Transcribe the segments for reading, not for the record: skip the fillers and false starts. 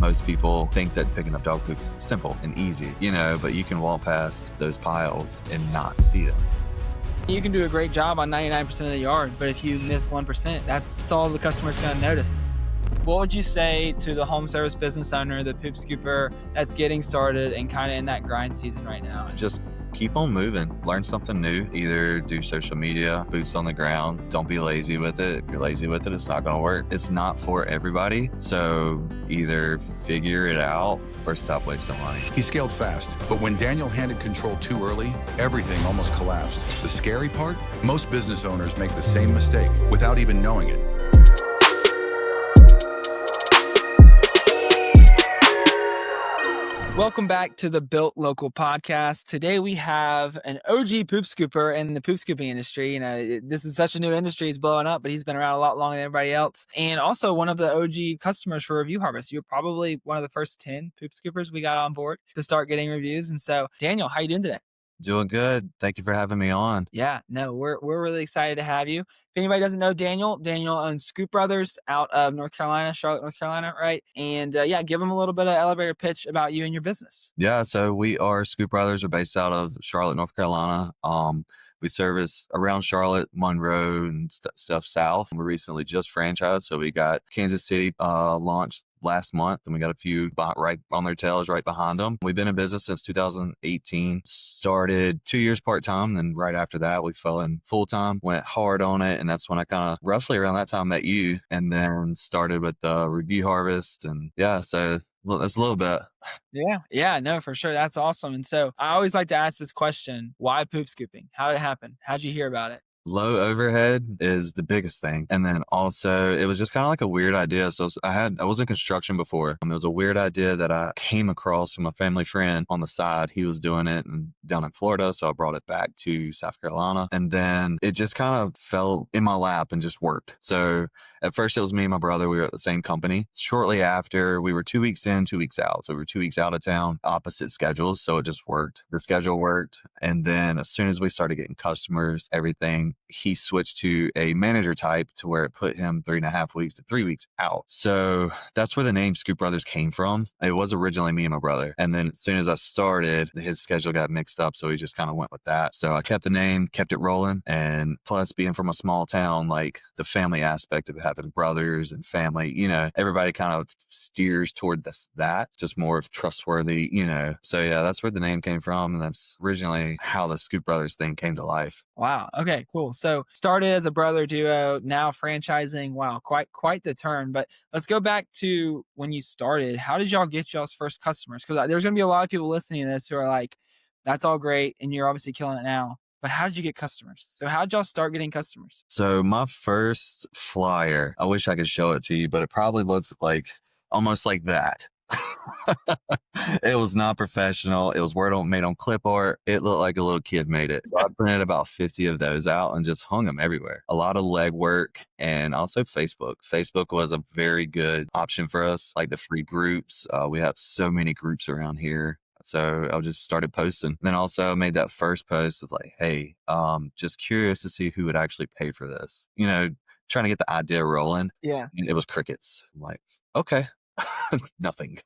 Most people think that picking up dog poop is simple and easy, but you can walk past those piles and not see them. You can do a great job on 99% of the yard, but if you miss 1%, that's all the customer's going to notice. What would you say to the home service business owner, the poop scooper that's getting started and kind of in that grind season right now? Just keep on moving, learn something new, either do social media, boots on the ground. Don't be lazy with it. If you're lazy with it, it's not going to work. It's not for everybody. So either figure it out or stop wasting money. He scaled fast, but when Daniel handed control too early, everything almost collapsed. The scary part? Most business owners make the same mistake without even knowing it. Welcome back to the Built Local podcast. Today we have an OG poop scooper in the poop scooping industry. This is such a new industry. He's blowing up, but he's been around a lot longer than everybody else. And also one of the OG customers for Review Harvest. You're probably one of the first 10 poop scoopers we got on board to start getting reviews. And so, Daniel, how you doing today? Doing good. Thank you for having me on. Yeah, no, we're really excited to have you. If anybody doesn't know Daniel owns Scoop Brothers out of North Carolina, Charlotte, North Carolina, right? And give them a little bit of elevator pitch about you and your business. Yeah, so we are Scoop Brothers. We're based out of Charlotte, North Carolina. We service around Charlotte, Monroe, and stuff south. We recently just franchised, so we got Kansas City launched last month, and we got a few right on their tails right behind them. We've been in business since 2018. Started 2 years part-time, and right after that we fell in full-time, went hard on it, and that's when I kind of roughly around that time met you, and then started with the Review Harvest. And so that's a little bit. Yeah, no, for sure. That's awesome. And so I always like to ask this question: why poop scooping? How did it happen? How'd you hear about it? Low overhead is the biggest thing. And then also it was just kind of like a weird idea. So I was in construction before. It was a weird idea that I came across from a family friend on the side. He was doing it down in Florida. So I brought it back to South Carolina, and then it just kind of fell in my lap and just worked. So at first it was me and my brother. We were at the same company. Shortly after, we were 2 weeks in, 2 weeks out. So we were 2 weeks out of town, opposite schedules. So it just worked. The schedule worked. And then as soon as we started getting customers, everything, he switched to a manager type to where it put him 3.5 weeks to 3 weeks out. So that's where the name Scoop Brothers came from. It was originally me and my brother. And then as soon as I started, his schedule got mixed up. So he just kind of went with that. So I kept the name, kept it rolling. And plus being from a small town, like the family aspect of having brothers and family, everybody kind of steers toward that, just more of trustworthy, So yeah, that's where the name came from. And that's originally how the Scoop Brothers thing came to life. Wow. Okay, cool. So started as a brother duo, now franchising. Wow, quite the turn. But let's go back to when you started. How did y'all get y'all's first customers? Because there's going to be a lot of people listening to this who are like, that's all great, and you're obviously killing it now. But how did you get customers? So how did y'all start getting customers? So my first flyer, I wish I could show it to you, but it probably looks like almost like that. It was not professional. It was made on clip art. It looked like a little kid made it. So I printed about 50 of those out and just hung them everywhere. A lot of legwork, and also Facebook. Facebook was a very good option for us, like the free groups. We have so many groups around here. So I just started posting. Then also made that first post of like, hey, just curious to see who would actually pay for this. Trying to get the idea rolling. Yeah. And it was crickets. I'm like, okay. Nothing.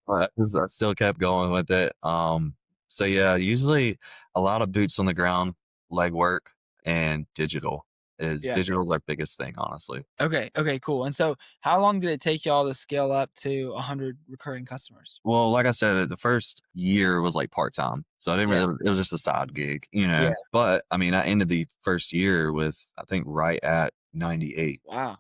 But I still kept going with it. So yeah, usually a lot of boots on the ground, legwork, and digital. Digital is our biggest thing, honestly. Okay, cool. And so how long did it take y'all to scale up to 100 recurring customers? Well, like I said, the first year was like part-time. So I didn't really, it was just a side gig, Yeah. But I mean, I ended the first year with, I think, right at 98. Wow.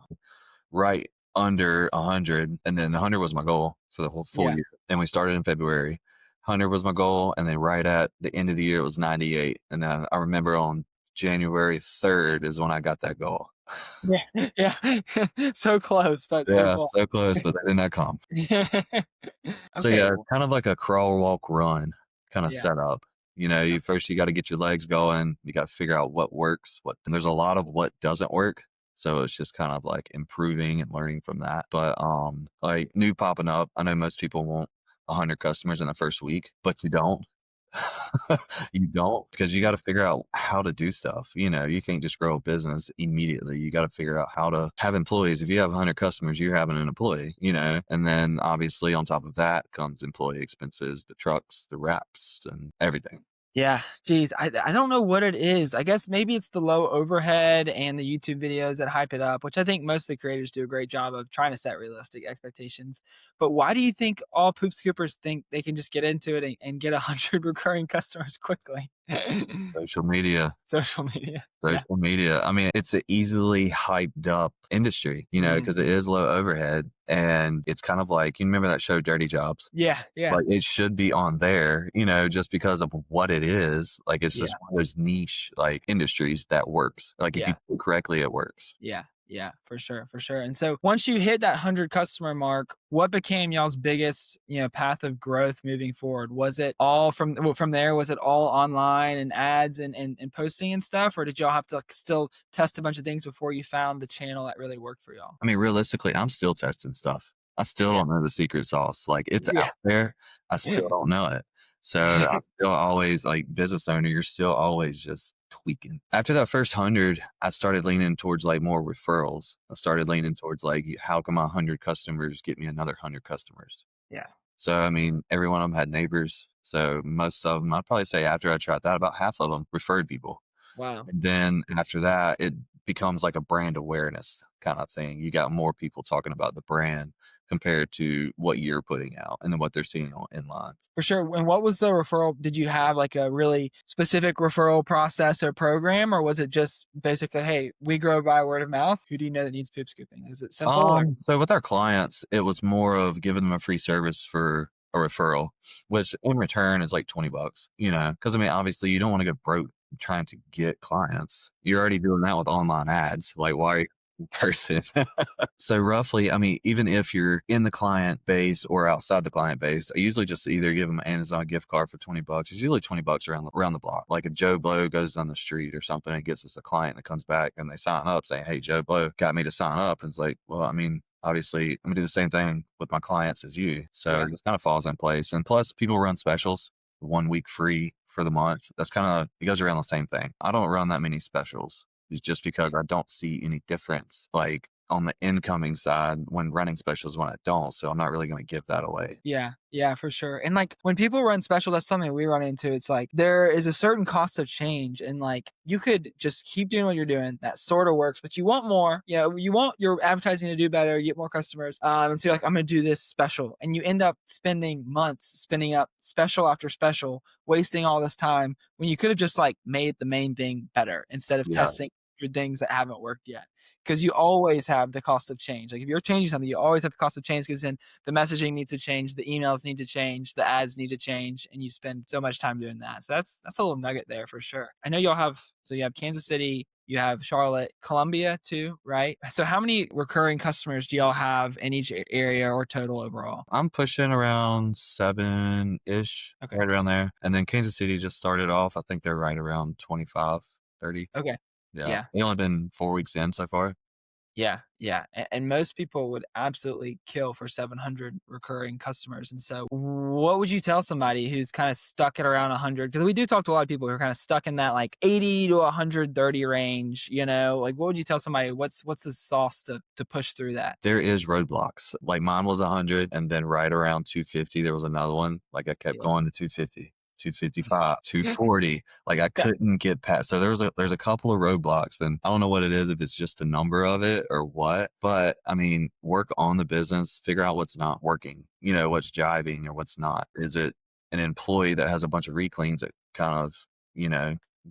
Right under 100. And then 100 was my goal for the whole full year. And we started in February. 100 was my goal. And then right at the end of the year, it was 98. And I remember on January 3rd is when I got that goal. Yeah. So close, but so close, but that did not come. So Okay. kind of like a crawl, walk, run kind of setup. You got to get your legs going. You got to figure out what works, and there's a lot of what doesn't work. So it's just kind of like improving and learning from that. But like new popping up, I know most people want 100 customers in the first week, but you don't. You don't, because you got to figure out how to do stuff. You can't just grow a business immediately. You got to figure out how to have employees. If you have 100 customers, you're having an employee. And then obviously on top of that comes employee expenses, the trucks, the wraps, and everything. Yeah, geez, I don't know what it is. I guess maybe it's the low overhead and the YouTube videos that hype it up, which I think most of the creators do a great job of trying to set realistic expectations. But why do you think all poop scoopers think they can just get into it and get 100 recurring customers quickly? Social media. Social media. Yeah. Social media. I mean, it's an easily hyped up industry, Mm. because it is low overhead, and it's kind of like, you remember that show Dirty Jobs? Yeah. Yeah. Like, it should be on there, just because of what it is. Like, it's just Yeah. one of those niche, like, industries that works. Like, if you Yeah. do it correctly, it works. Yeah. Yeah, for sure, for sure. And so once you hit that 100 customer mark, what became y'all's biggest, path of growth moving forward? Was it all from there? Was it all online and ads and posting and stuff, or did y'all have to still test a bunch of things before you found the channel that really worked for y'all? I mean, realistically, I'm still testing stuff. I still Yeah. don't know the secret sauce. Like, it's Yeah. out there. I still don't know it. So I'm still always like, business owner, you're still always just tweaking. After that first 100, I started leaning towards like more referrals. I started leaning towards like, how can my 100 customers get me another 100 customers? Yeah. So, I mean, every one of them had neighbors. So most of them, I'd probably say after I tried that, about half of them referred people. Wow. Then after that, it becomes like a brand awareness kind of thing. You got more people talking about the brand compared to what you're putting out and then what they're seeing in line. For sure. And what was the referral? Did you have like a really specific referral process or program, or was it just basically, hey, we grow by word of mouth? Who do you know that needs poop scooping? Is it simple? Or? So with our clients, it was more of giving them a free service for a referral, which in return is like $20, because I mean, obviously you don't want to go broke trying to get clients. You're already doing that with online ads. Like, why are you in person? So roughly, I mean, even if you're in the client base or outside the client base, I usually just either give them an Amazon gift card for $20. It's usually $20 around the block. Like if Joe Blow goes down the street or something and gets us a client that comes back and they sign up saying, hey, Joe Blow got me to sign up. And it's like, well, I mean, obviously, I'm gonna do the same thing with my clients as you. So Yeah. it kind of falls in place. And plus, people run specials, 1 week free for the month. That's it goes around the same thing. I don't run that many specials. It's just because I don't see any difference, like on the incoming side when running specials when I don't. So I'm not really going to give that away. Yeah, yeah, for sure. And like when people run special, that's something we run into. It's like there is a certain cost of change, and like you could just keep doing what you're doing. That sort of works, but you want more. You want your advertising to do better, you get more customers. And so you're like, I'm gonna do this special, and you end up spending months spinning up special after special, wasting all this time when you could have just like made the main thing better instead of Yeah. testing things that haven't worked yet. Because you always have the cost of change. Like if you're changing something, you always have the cost of change because then the messaging needs to change, the emails need to change, the ads need to change, and you spend so much time doing that. So that's a little nugget there for sure. I know y'all have you have Kansas City, you have Charlotte, Columbia too, right? So how many recurring customers do y'all have in each area or total overall? I'm pushing around 7-ish, Okay. right around there. And then Kansas City just started off. I think they're right around 25, 30. Okay. Yeah. Yeah. They only been 4 weeks in so far. Yeah, yeah, and most people would absolutely kill for 700 recurring customers. And so, what would you tell somebody who's kind of stuck at around 100? Because we do talk to a lot of people who are kind of stuck in that like 80 to 130 range. Like what would you tell somebody? What's the sauce to push through that? There is roadblocks. Like mine was 100, and then right around 250, there was another one. Like I kept Yeah. going to 250. 255, 240. Like I Yeah. couldn't get past. So there's a couple of roadblocks, and I don't know what it is, if it's just the number of it or what. But I mean, work on the business, figure out what's not working, what's jiving or what's not. Is it an employee that has a bunch of recleans that kind of,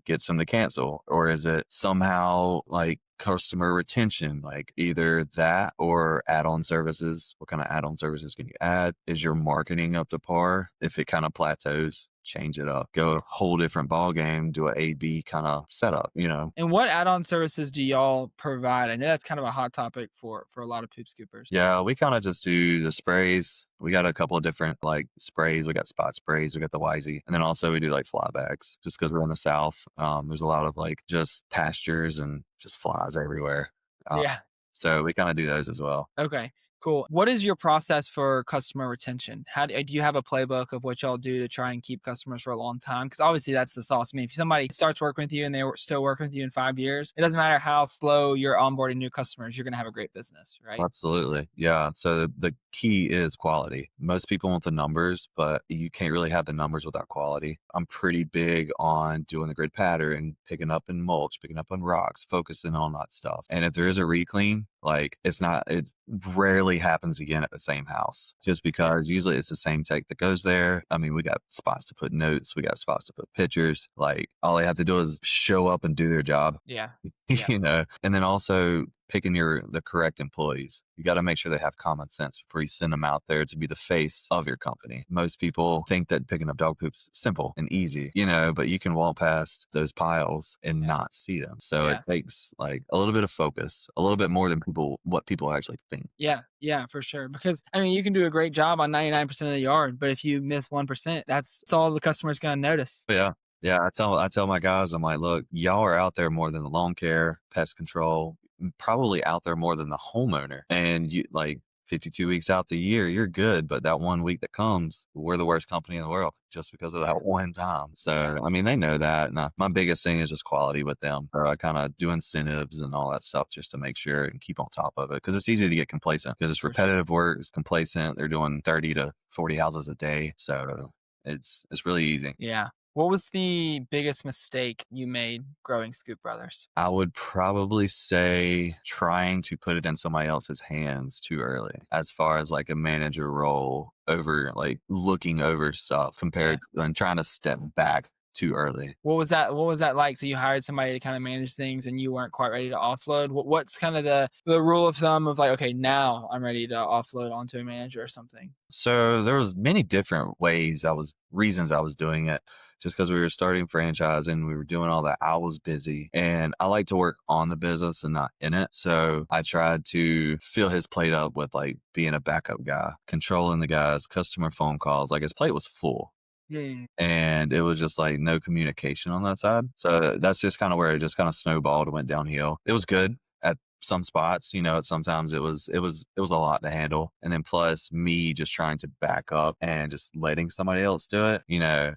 gets them to cancel? Or is it somehow like customer retention, like either that or add-on services? What kind of add-on services can you add? Is your marketing up to par? If it kind of plateaus, change it up, go a whole different ball game, do a A/B kind of setup, And what add-on services do y'all provide? I know that's kind of a hot topic for a lot of poop scoopers. Yeah, we kind of just do the sprays. We got a couple of different like sprays. We got spot sprays. We got the YZ. And then also we do like fly bags just because we're in the South. There's a lot of like just pastures and just flies everywhere. Yeah. So we kind of do those as well. Okay. Cool. What is your process for customer retention? Do you have a playbook of what y'all do to try and keep customers for a long time? Because obviously that's the sauce. I mean, if somebody starts working with you and still working with you in 5 years, it doesn't matter how slow you're onboarding new customers, you're going to have a great business, right? Absolutely. Yeah. So the key is quality. Most people want the numbers, but you can't really have the numbers without quality. I'm pretty big on doing the grid pattern, picking up in mulch, picking up on rocks, focusing on that stuff. And if there is a reclean, like it rarely happens again at the same house just Yeah. because usually it's the same tech that goes there. I mean, we got spots to put notes, we got spots to put pictures. Like all they have to do is show up and do their job. Yeah. Yeah. And then also picking the correct employees. You got to make sure they have common sense before you send them out there to be the face of your company. Most people think that picking up dog poop's simple and easy, but you can walk past those piles and not see them. So it takes like a little bit of focus, a little bit more than what people actually think. Yeah. Yeah, for sure. Because I mean, you can do a great job on 99% of the yard, but if you miss 1%, that's all the customer's going to notice. Yeah. Yeah. I tell my guys, I'm like, look, y'all are out there more than the lawn care, pest control, probably out there more than the homeowner. And you like 52 weeks out the year, you're good. But that 1 week that comes, we're the worst company in the world just because of that one time. So, I mean, they know that. And my biggest thing is just quality with them. So I kind of do incentives and all that stuff just to make sure and keep on top of it. Because it's easy to get complacent because it's repetitive work. It's complacent. They're doing 30 to 40 houses a day. So it's really easy. Yeah. What was the biggest mistake you made growing Scoop Brothers? I would probably say trying to put it in somebody else's hands too early, as far as like a manager role over like looking over stuff compared and trying to step back too early. What was that like? So you hired somebody to kind of manage things and you weren't quite ready to offload. What's kind of the rule of thumb of like, okay, now I'm ready to offload onto a manager or something? So there was many different reasons I was doing it. Just because we were starting franchising, we were doing all that. I was busy and I like to work on the business and not in it. So I tried to fill his plate up with like being a backup guy, controlling the guys, customer phone calls. Like his plate was full. And it was just like no communication on that side. So that's just kind of where it just kind of snowballed and went downhill. It was good at some spots, sometimes it was a lot to handle. And then plus me just trying to back up and just letting somebody else do it.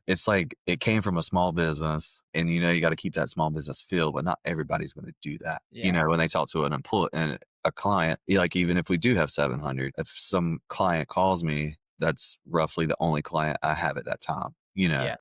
It's like it came from a small business and you got to keep that small business feel, but not everybody's going to do that. When they talk to an employee and a client, like even if we do have 700, if some client calls me, that's roughly the only client I have at that time,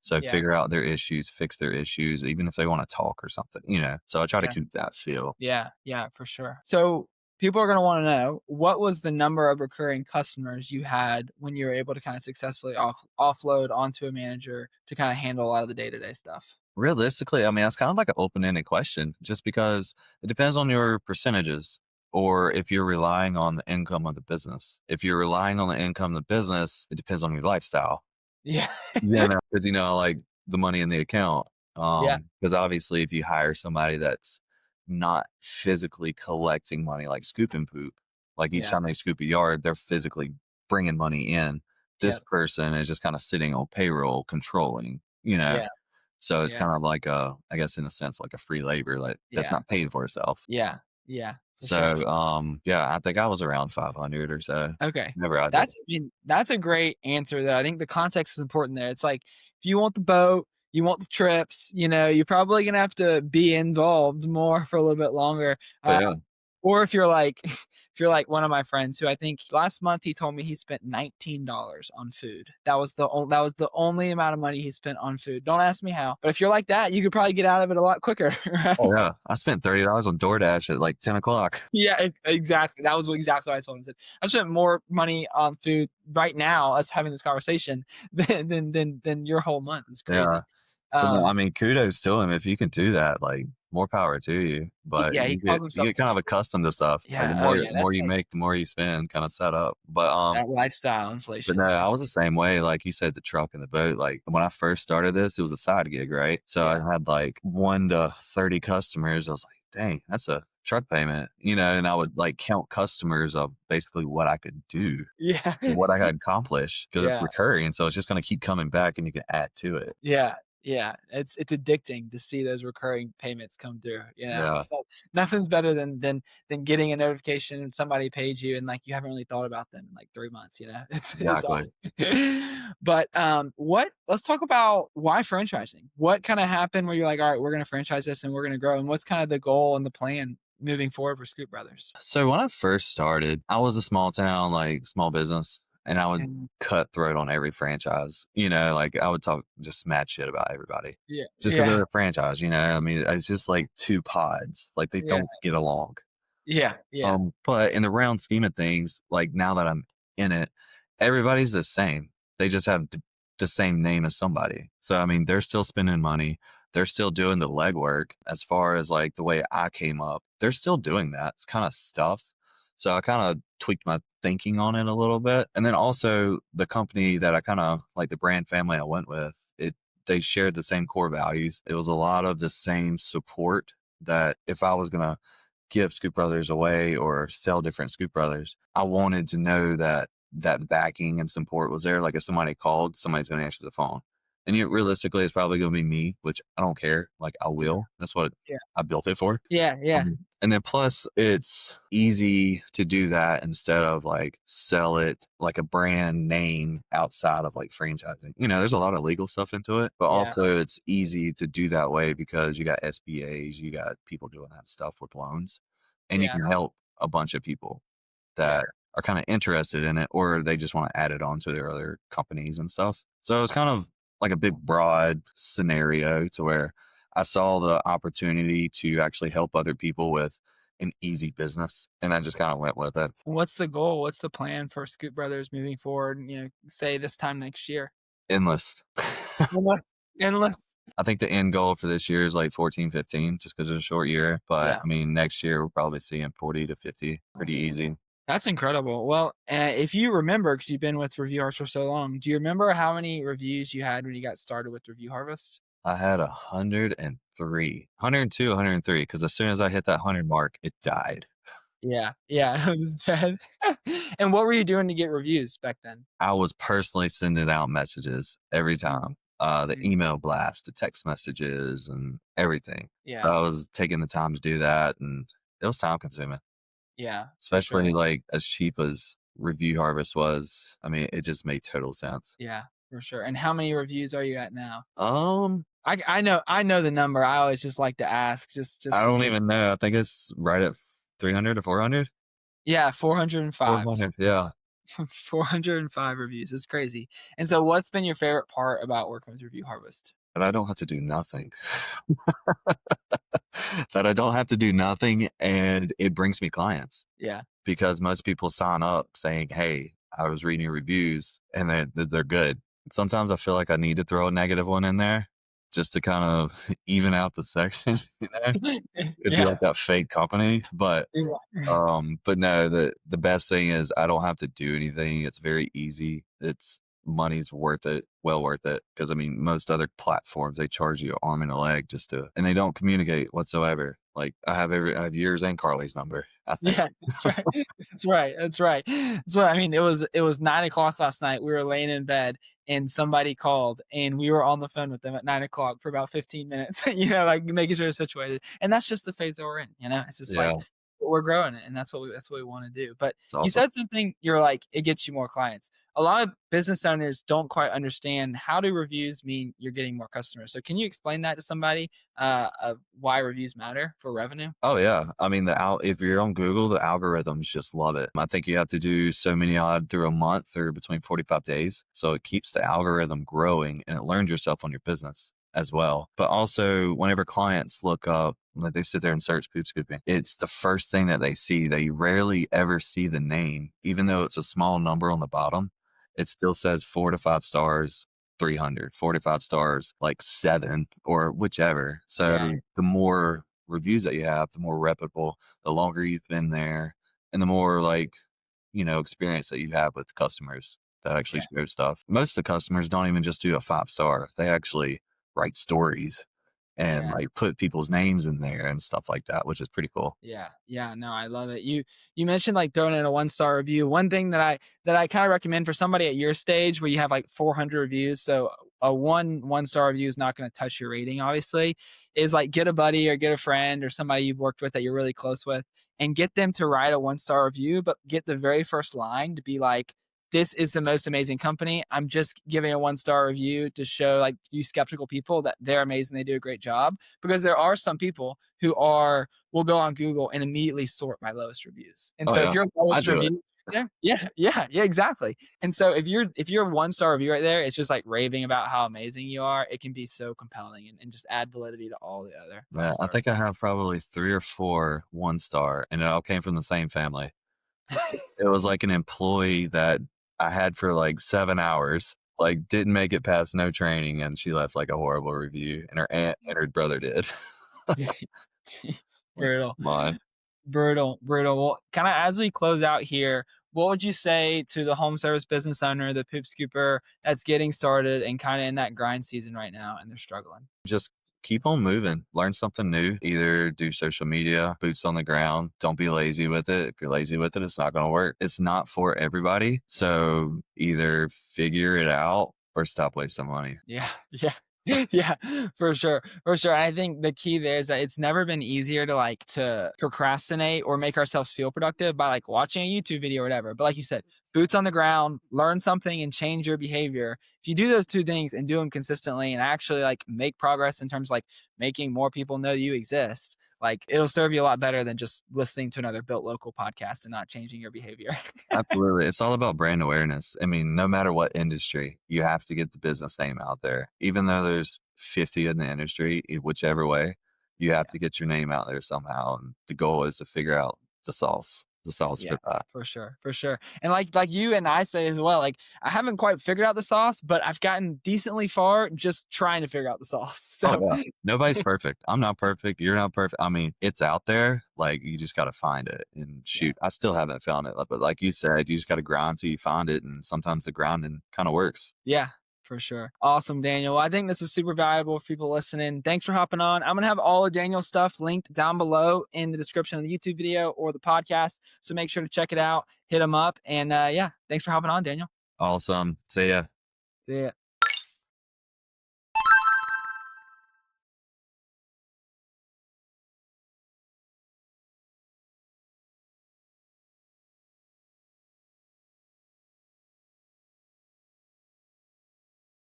so figure out their issues, fix their issues, even if they want to talk or something, so I try to keep that feel. Yeah, for sure. So people are going to want to know, what was the number of recurring customers you had when you were able to kind of successfully offload onto a manager to kind of handle a lot of the day-to-day stuff? Realistically, I mean, that's kind of like an open-ended question just because it depends on your percentages. Or if you're relying on the income of the business. If you're relying on the income of the business, it depends on your lifestyle. Yeah. Because like the money in the account. Because obviously if you hire somebody that's not physically collecting money, like scoop and poop, like each time they scoop a yard, they're physically bringing money in. This person is just kind of sitting on payroll, controlling, So it's kind of like I guess in a sense, like a free labor, like that's not paying for itself. Yeah. So, I think I was around 500 or so. Okay. Never That's a great answer though. I think the context is important there. It's like, if you want the boat, you want the trips, you're probably going to have to be involved more for a little bit longer. Or if you're like one of my friends who I think last month he told me he spent $19 on food. That was the only amount of money he spent on food. Don't ask me how, but if you're like that, you could probably get out of it a lot quicker. Right? Oh yeah, I spent $30 on DoorDash at like 10 o'clock. Yeah, exactly. That was exactly what I told him. I said, I spent more money on food right now us having this conversation than your whole month. It's crazy. Yeah. No, I mean, kudos to him if you can do that. Like, more power to you. But you get kind of accustomed to stuff. Yeah, like the more you make, the more you spend. Kind of set up. But that lifestyle inflation. But no, I was the same way. Like you said, the truck and the boat. Like when I first started this, it was a side gig, right? So I had like 1 to 30 customers. I was like, dang, that's a truck payment, and I would like count customers of basically what I could do, what I could accomplish because it's recurring. So it's just going to keep coming back and you can add to it. Yeah. Yeah, it's addicting to see those recurring payments come through, you know? Yeah, So, nothing's better than getting a notification somebody paid you and, like, you haven't really thought about them in, like, 3 months, you know? It's exactly. awesome. But, what let's talk about why franchising. What kinda happened where you're like, "Alright, we're gonna franchise this and we're gonna grow," and what's kind of the goal and the plan moving forward for Scoop Brothers? So when I first started, I was a small town, like small business, and I would And cutthroat on every franchise. You know, like I would talk just mad shit about everybody yeah, just because yeah, they're a franchise. You know, I mean, it's just like two pods, like they yeah, don't get along. yeah, yeah, But in the round scheme of things, like now that I'm in it, everybody's the same. They just have the same name as somebody. So I mean, they're still spending money. They're still doing the legwork as far as like the way I came up. They're still doing that kind of stuff. So I kind of tweaked my thinking on it a little bit. And then also the company that I kind of like the brand family I went with, they shared the same core values. It was a lot of the same support that if I was gonna give Scoop Brothers away or sell different Scoop Brothers, I wanted to know that that backing and support was there. Like if somebody called, somebody's going to answer the phone. And you realistically, it's probably going to be me, which I don't care. Like I yeah, will. That's what yeah, I built it for. yeah, yeah, And then plus it's easy to do that instead of like sell it like a brand name outside of like franchising. You know, there's a lot of legal stuff into it, but yeah, also it's easy to do that way because you got SBAs, you got people doing that stuff with loans, and you yeah, can help a bunch of people yeah, that are kind of interested in it or they just want to add it on to their other companies and stuff. So it's kind of like a big broad scenario to where I saw the opportunity to actually help other people with an easy business, and I just kind of went with it. What's the goal? What's the plan for Scoop Brothers moving forward, say this time next year? Endless. Endless. Endless. I think the end goal for this year is like 14, 15, just because it's a short year. But Yeah. I mean, next year we're probably seeing 40 to 50 pretty easy. That's incredible. Well, if you remember, because 'cause you've been with Review Hearts for so long, do you remember how many reviews you had when you got started with Review Harvest? I had 103, 102, 103, because as soon as I hit that 100 mark, it died. Yeah, yeah, it was dead. And what were you doing to get reviews back then? I was personally sending out messages every Mm, time, the mm, email blast, the text messages, and everything. So yeah, I was taking the time to do that, and it was time consuming, yeah, for sure. especially like as cheap as Review Harvest was. I mean, it just made total sense. Yeah, for sure. And how many reviews are you at now? Um, I know the number. I always just like to ask I just in don't case. even know. I think it's right at 300 to 400. Yeah, 405. 400, yeah. 405 reviews. It's crazy. And so what's been your favorite part about working with Review Harvest? And I don't have to do nothing. That I don't have to do nothing, and it brings me clients. Yeah. Because most people sign up saying, "Hey, I was reading your reviews and they're good." Sometimes I feel like I need to throw a negative one in there just to kind of even out the section, you know? It'd be Yeah. like that fake company, Yeah. but no, the best thing is I don't have to do anything. It's very easy. It's money's worth it, well worth it. Because I mean, most other platforms they charge you an arm and a leg just to, and they don't communicate whatsoever. Like I have yours and Carly's number. I think. Yeah, that's right. That's right, that's right. That's right. I mean, it was 9 o'clock last night, we were laying in bed, and somebody called, and we were on the phone with them at 9 o'clock for about 15 minutes, like, making sure they're situated, and that's just the phase that we're in, It's just like, Yeah, we're growing it, and that's what we wanna do, but it's you awesome. said something, you're like, "It gets you more clients." A lot of business owners don't quite understand, how do reviews mean you're getting more customers? So can you explain that to somebody, of why reviews matter for revenue? Oh yeah. I mean, if you're on Google, the algorithms just love it. I think you have to do so many odd through a month or between 45 days. So it keeps the algorithm growing and it learns yourself on your business as well. But also whenever clients look up, like they sit there and search poop scooping, it's the first thing that they see. They rarely ever see the name, even though it's a small number on the bottom. It still says 4 to 5 stars, 300, 4 to 5 stars, like 7 or whichever. So Yeah, the more reviews that you have, the more reputable, the longer you've been there, and the more like, experience that you have with customers that actually yeah, show stuff. Most of the customers don't even just do a 5 star. They actually write stories and yeah. like put people's names in there and stuff like that, which is pretty cool. Yeah, yeah, no, I love it. You mentioned like throwing in a 1 star review. One thing that I kind of recommend for somebody at your stage where you have like 400 reviews. So a one star review is not going to touch your rating, obviously, is like get a buddy or get a friend or somebody you've worked with that you're really close with and get them to write a 1 star review, but get the very first line to be like, this is the most amazing company. I'm just giving a 1 star review to show like you skeptical people that they're amazing. They do a great job, because there are some people who will go on Google and immediately sort by lowest reviews. And Oh so if yeah, you're I lowest do it. review, yeah, exactly. And so if you're 1 star review right there, it's just like raving about how amazing you are. It can be so compelling and just add validity to all the other Yeah, I 5 star. think I have probably 3 or 4 1 star, and it all came from the same family. It was like an employee that I had for like 7 hours, like didn't make it past no training, and she left like a horrible review, and her aunt and her brother did. Jeez, Like, brutal. come on. Brutal, brutal. Well, kind of as we close out here, what would you say to the home service business owner, the poop scooper that's getting started and kind of in that grind season right now and they're struggling? Just keep on moving, learn something new, either do social media, boots on the ground. Don't be lazy with it. If you're lazy with it, it's not going to work. It's not for everybody. So either figure it out or stop wasting money. Yeah, yeah. Yeah, for sure. For sure. I think the key there is that it's never been easier to procrastinate or make ourselves feel productive by like watching a YouTube video or whatever. But like you said, boots on the ground, learn something and change your behavior. If you do those two things and do them consistently and actually like make progress in terms of like making more people know you exist, like it'll serve you a lot better than just listening to another Built Local podcast and not changing your behavior. Absolutely. It's all about brand awareness. I mean, no matter what industry, you have to get the business name out there. Even though there's 50 in the industry, whichever way, you have to get your name out there somehow. And the goal is to figure out the sauce Yeah, for that. for sure, for sure. And like you and I say as well, like I haven't quite figured out the sauce, but I've gotten decently far just trying to figure out the sauce. Oh, So yeah. Nobody's perfect. I'm not perfect. You're not perfect. I mean, it's out there. Like, you just got to find it and shoot. I still haven't found it. But like you said, you just got to grind till you find it. And sometimes the grinding kind of works. yeah, for sure. Awesome, Daniel. Well, I think this is super valuable for people listening. Thanks for hopping on. I'm gonna have all of Daniel's stuff linked down below in the description of the YouTube video or the podcast. So make sure to check it out, hit him up, and yeah, thanks for hopping on, Daniel. Awesome. See ya. See ya.